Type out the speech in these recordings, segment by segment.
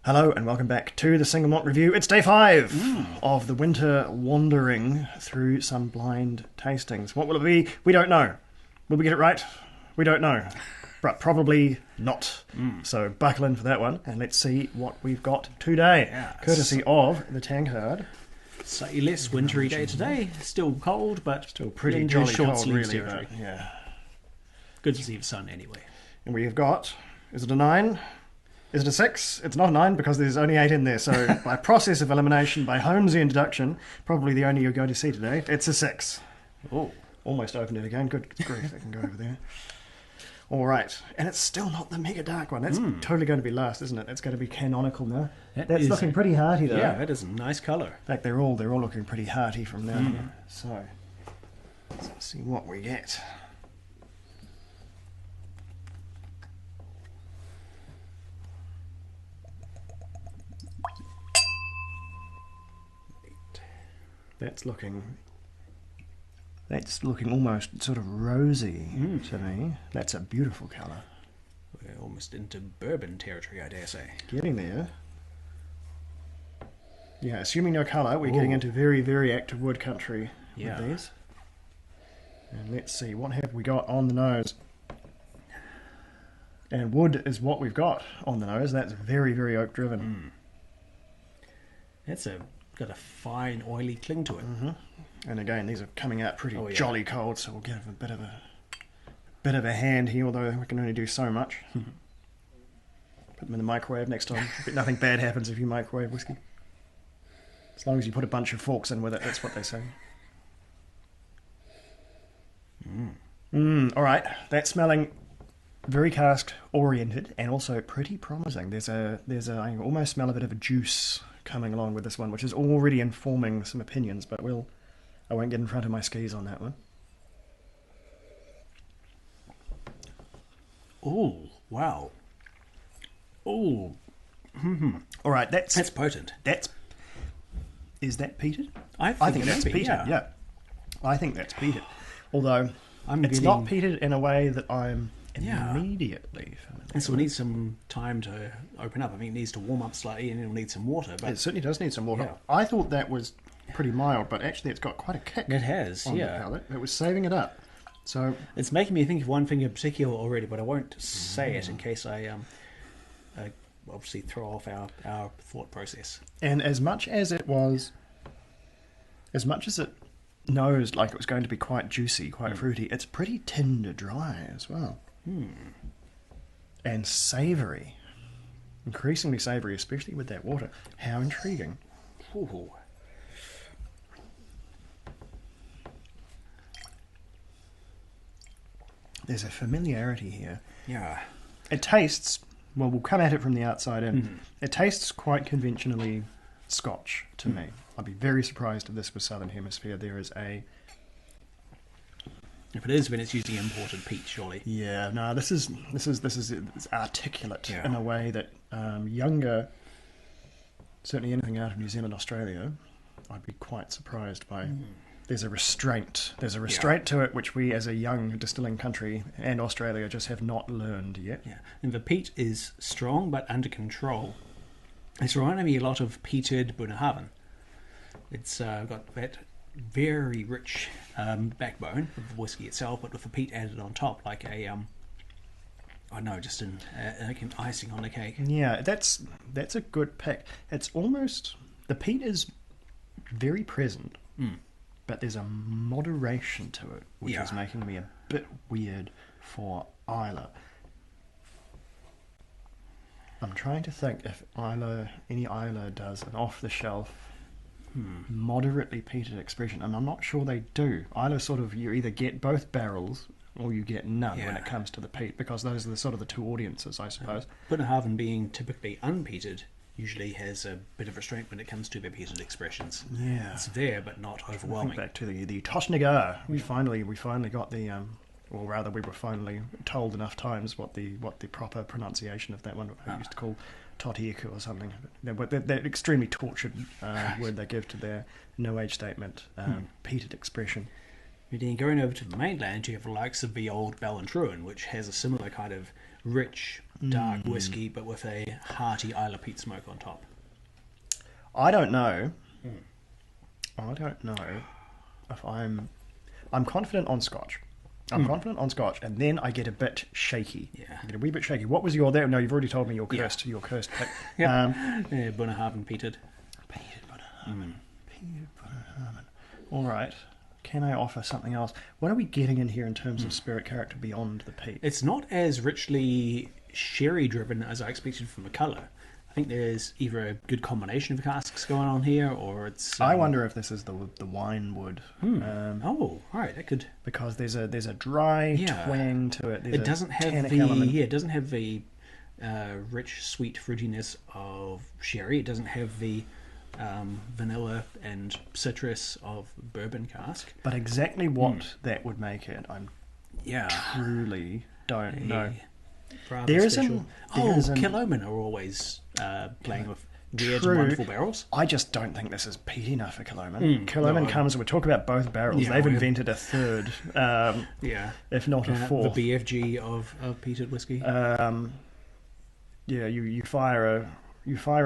Hello and welcome back to the Single Malt Review. It's day 5 of the winter wandering through some blind tastings. What will it be? We don't know. Will we get it right? We don't know. But probably not. So buckle in for that one and let's see what we've got today. Yes. Courtesy of the tankard. Slightly less wintry day today. Still cold, but Still pretty into jolly short cold, sleeves really. territory. But, yeah. Good to see the sun anyway. And we've got, is it a 9? Is it a 6? It's not a 9 because there's only 8 in there. So by process of elimination, by Holmesy introduction, probably the only you're going to see today, it's a 6. Oh, Almost opened it again. Good grief, it can go over there. All right. And it's still not the mega dark one. That's totally going to be last, isn't it? It's going to be canonical now. That's looking pretty hearty, though. yeah, that is a nice colour. In fact, they're all looking pretty hearty from now. So, let's see what we get. That's looking almost sort of rosy to me. That's a beautiful colour. We're almost into bourbon territory, I dare say. Getting there. Yeah, assuming no colour, we're getting into very, very active wood country Yeah. with these. And let's see, what have we got on the nose? And wood is what we've got on the nose. That's very, very oak driven. That's got a fine oily cling to it. And again, these are coming out pretty Oh, yeah. jolly cold, so we'll give a bit of a hand here, although we can only do so much. Put them in the microwave next time. But nothing bad happens if you microwave whiskey. As long as you put a bunch of forks in with it, that's what they say. All right, that's smelling very cask oriented and also pretty promising. There's a I can almost smell a bit of a juice coming along with this one, which is already informing some opinions, but I won't get in front of my skis on that one. Oh, wow. Oh, All right, that's potent. Is that peated? I think it that's may be, peated. Yeah, I think that's peated. Although it's getting- not peated in a way that I'm Yeah. immediately familiar. And so we need some time to open up. I mean, it needs to warm up slightly and it'll need some water. But It certainly does need some water. Yeah. I thought that was pretty mild, but actually it's got quite a kick. it has, on the yeah. palate. It was saving it up. So It's making me think of one thing in particular already, but I won't say it in case I obviously throw off our thought process. and as much as it nosed like it was going to be quite juicy, quite fruity, it's pretty tinder dry as well. And savoury. Increasingly savoury, especially with that water. How intriguing. Ooh. There's a familiarity here. Yeah. It tastes, well, we'll come at it from the outside in. It tastes quite conventionally Scotch to me. I'd be very surprised if this was Southern Hemisphere. There is a... If it is, then it's using imported peat, surely. Yeah, no, this is it's articulate Yeah. in a way that younger, certainly anything out of New Zealand, Australia, I'd be quite surprised by. There's a restraint. There's a restraint to it which we, as a young distilling country and Australia, just have not learned yet. Yeah. And the peat is strong but under control. It's reminding me a lot of peated Bunnahabhain. It's got that very rich backbone of the whiskey itself, but with the peat added on top, like a I don't know, just an icing on the cake. Yeah, that's a good pick. It's almost, the peat is very present, but there's a moderation to it, which Yeah. is making me a bit weird for Isla. I'm trying to think if any Isla does an off-the-shelf, moderately peated expression, and I'm not sure they do. Isla sort of, you either get both barrels or you get none when Yeah. it comes to the peat, because those are the sort of the two audiences, I suppose. Bunnahabhain, being typically unpeated, usually has a bit of restraint when it comes to their peated expressions. Yeah. It's there, but not Think overwhelming. back to the Toshnagar. We finally got the or rather we were finally told enough times what the proper pronunciation of that one I used to call Totiiku or something. That extremely tortured word they give to their no age statement, peated expression. And then going over to the mainland, you have the likes of the old Ballantrae, which has a similar kind of rich, dark whiskey, but with a hearty Isla peat smoke on top. I don't know. I don't know if I'm confident on Scotch. I'm confident on Scotch, and then I get a bit shaky. Yeah. I get a wee bit shaky. What was your there? No, you've already told me your cursed pick. Bunnahabhain peated. Peated Bunnahabhain. Peated Bunnahabhain. All right. Can I offer something else? What are we getting in here in terms of spirit character beyond the peat? It's not as richly sherry driven as I expected from the colour. I think there's either a good combination of casks going on here, or it's. I wonder if this is the wine wood. All right, that could, because there's a dry twang to it. There's it doesn't have the rich sweet fruitiness of sherry. It doesn't have the vanilla and citrus of bourbon cask. But exactly what that would make it, I'm truly don't know. Killoman are always playing with weird and wonderful barrels. I just don't think this is peat enough for Killoman. Killoman comes, we talk about both barrels. They've invented a third, if not a fourth. The BFG of peated whiskey. You fire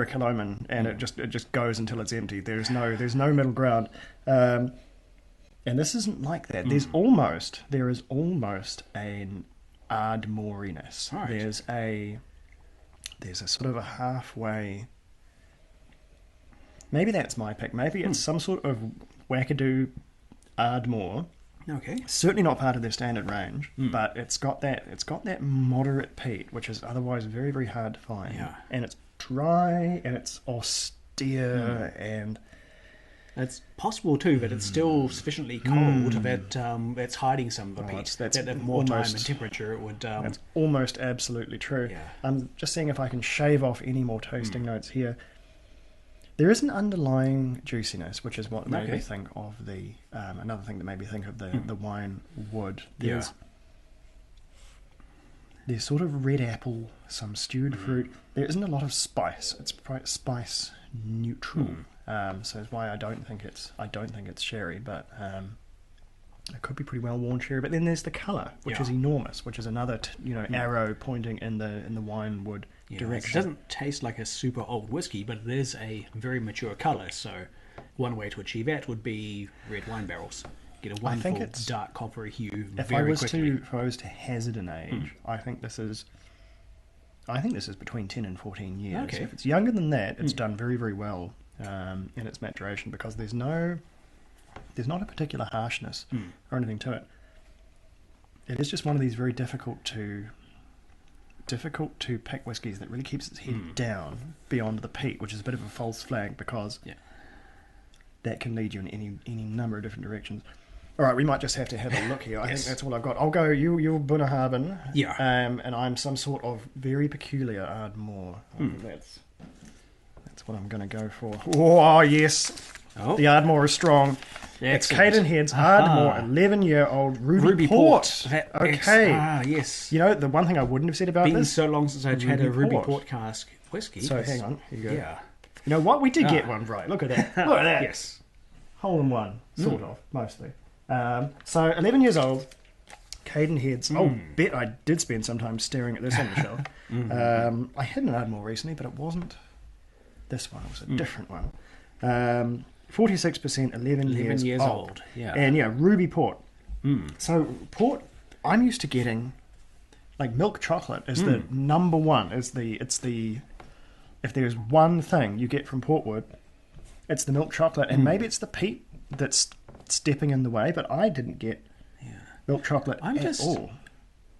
a Killoman and it just goes until it's empty. There's no middle ground. And this isn't like that. There is almost an Ardmoriness. Right. There's a sort of a halfway. Maybe that's my pick. Maybe it's some sort of wackadoo Ardmore. Okay. Certainly not part of their standard range, but it's got that moderate peat, which is otherwise very, very hard to find. Yeah. And it's dry and it's austere and. It's possible too that it's still sufficiently cold that it's hiding some of the peat. That at more time and temperature it would. That's almost absolutely true. Yeah. I'm just seeing if I can shave off any more tasting notes here. There is an underlying juiciness, which is what made me think of the another thing that made me think of the wine wood. There's sort of red apple, some stewed fruit. There isn't a lot of spice. It's spice neutral. So that's why I don't think it's sherry, but it could be pretty well worn sherry. But then there's the colour, which is enormous, which is another arrow pointing in the wine wood direction. It doesn't taste like a super old whiskey, but it is a very mature colour. So one way to achieve that would be red wine barrels. Get a wonderful dark coppery hue very quickly. If I was to hazard an age, I think this is between 10 and 14 years. Okay. If it's younger than that, it's done very, very well in its maturation, because there's not a particular harshness or anything to it. It is just one of these very difficult to pick whiskies that really keeps its head down beyond the peat, which is a bit of a false flag, because that can lead you in any number of different directions. All right, we might just have to have a look here. I think that's all I've got. I'll go. You're Bunnahabhain. Yeah. And I'm some sort of very peculiar Ardmore. That's what I'm going to go for. Oh, yes. Oh. The Ardmore is strong. It's Cadenhead's Ardmore, 11-year-old Ruby Port. Okay. Yes. You know, the one thing I wouldn't have said about Been this... so long since I've had a Ruby Port cask whiskey. So, hang on. Here you go. Yeah. You know what? We did get one right. Look at that. Look at that. Yes. Hole in one, sort of, mostly. So, 11 years old, Cadenhead's... bet I did spend some time staring at this on the shelf. I had an Ardmore recently, but it wasn't this one. It was a different one. 46%, 11 years old. Yeah. And Ruby Port. So port, I'm used to getting like milk chocolate is the number one. If there's one thing you get from Portwood, it's the milk chocolate, and maybe it's the peat that's stepping in the way. But I didn't get milk chocolate at all.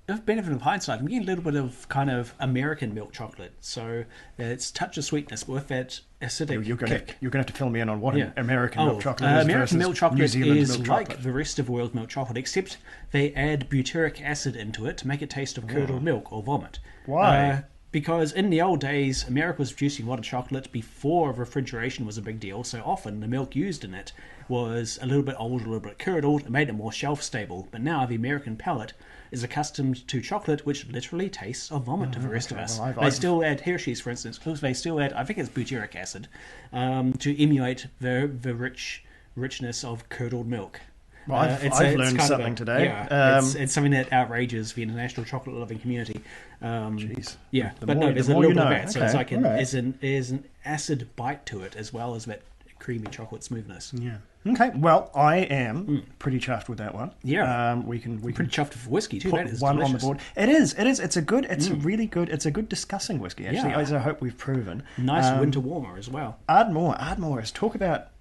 With benefit of hindsight, I'm getting a little bit of kind of American milk chocolate. So it's touch of sweetness, but with that acidic You're going to have to fill me in on what American milk chocolate is. American milk chocolate New Zealand is milk like chocolate. the rest of the world's milk chocolate, except they add butyric acid into it to make it taste of curdled milk or vomit. Why? Because in the old days, America was producing a lot of chocolate before refrigeration was a big deal, so often the milk used in it was a little bit old, a little bit curdled, and made it more shelf-stable. But now the American palate is accustomed to chocolate, which literally tastes of vomit to the rest of us. They still add Hershey's, for instance. They still add, I think it's butyric acid, to emulate the richness of curdled milk. Well, I've learned something today. Yeah, it's something that outrages the international chocolate loving community. Jeez. Yeah, The but more- no, there's the a more little you bit know. of that. So Okay, it's like all right. there's an acid bite to it as well as that creamy chocolate smoothness. Yeah. Okay. Well, I am pretty chuffed with that one. Yeah. We can Pretty chuffed for whiskey too. put That is one delicious. on the board. It is. It's a good. It's a really good. It's a good discussing whiskey. Actually, Yeah. as I hope we've proven. Nice winter warmer as well. Ardmore is talk about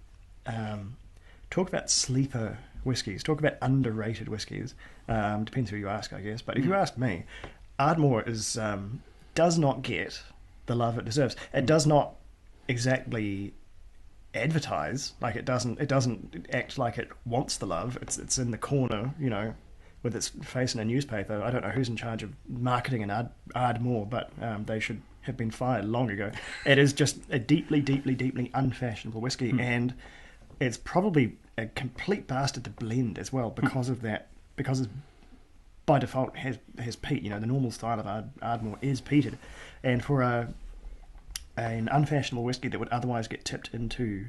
sleeper whiskies. Talk about underrated whiskies. Depends who you ask, I guess. But if you ask me, Ardmore is does not get the love it deserves. It does not exactly advertise like it doesn't act like it wants the love. It's in the corner, with its face in a newspaper. I don't know who's in charge of marketing in Ardmore, but they should have been fired long ago. It is just a deeply unfashionable whiskey, and it's probably a complete bastard to blend as well because of that, because it's by default has peat. The normal style of Ardmore is peated, and for an unfashionable whiskey that would otherwise get tipped into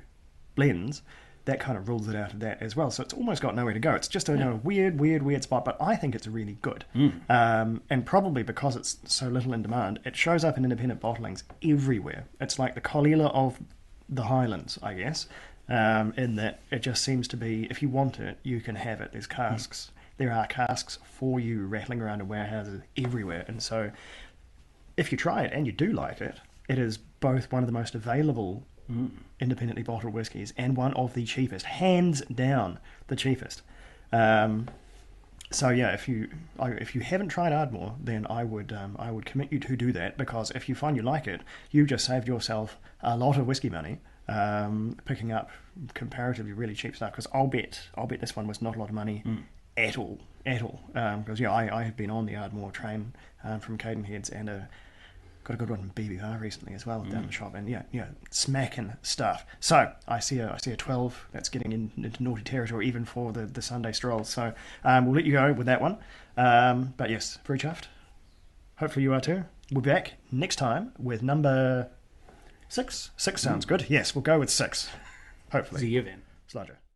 blends, that kind of rules it out of that as well. So it's almost got nowhere to go. It's just a weird spot, but I think it's really good. And probably because it's so little in demand, it shows up in independent bottlings everywhere. It's like the Colila of the Highlands, I guess, in that it just seems to be, if you want it, you can have it. There's casks. There are casks for you rattling around in warehouses everywhere. And so if you try it and you do like it, it is both one of the most available independently bottled whiskies and one of the cheapest, hands down the cheapest. So yeah, if you haven't tried Ardmore, then I would commit you to do that, because if you find you like it, you've just saved yourself a lot of whiskey money, picking up comparatively really cheap stuff. Because I'll bet this one was not a lot of money at all. Because I have been on the Ardmore train from Cadenheads and got a good one from BBR recently as well down the shop, and smacking stuff. So I see a 12 that's getting into naughty territory even for the Sunday strolls. So we'll let you go with that one. But yes, very chuffed. Hopefully you are too. We'll be back next time with number 6. 6 sounds good. Yes, we'll go with 6. Hopefully. See you then. Sludger.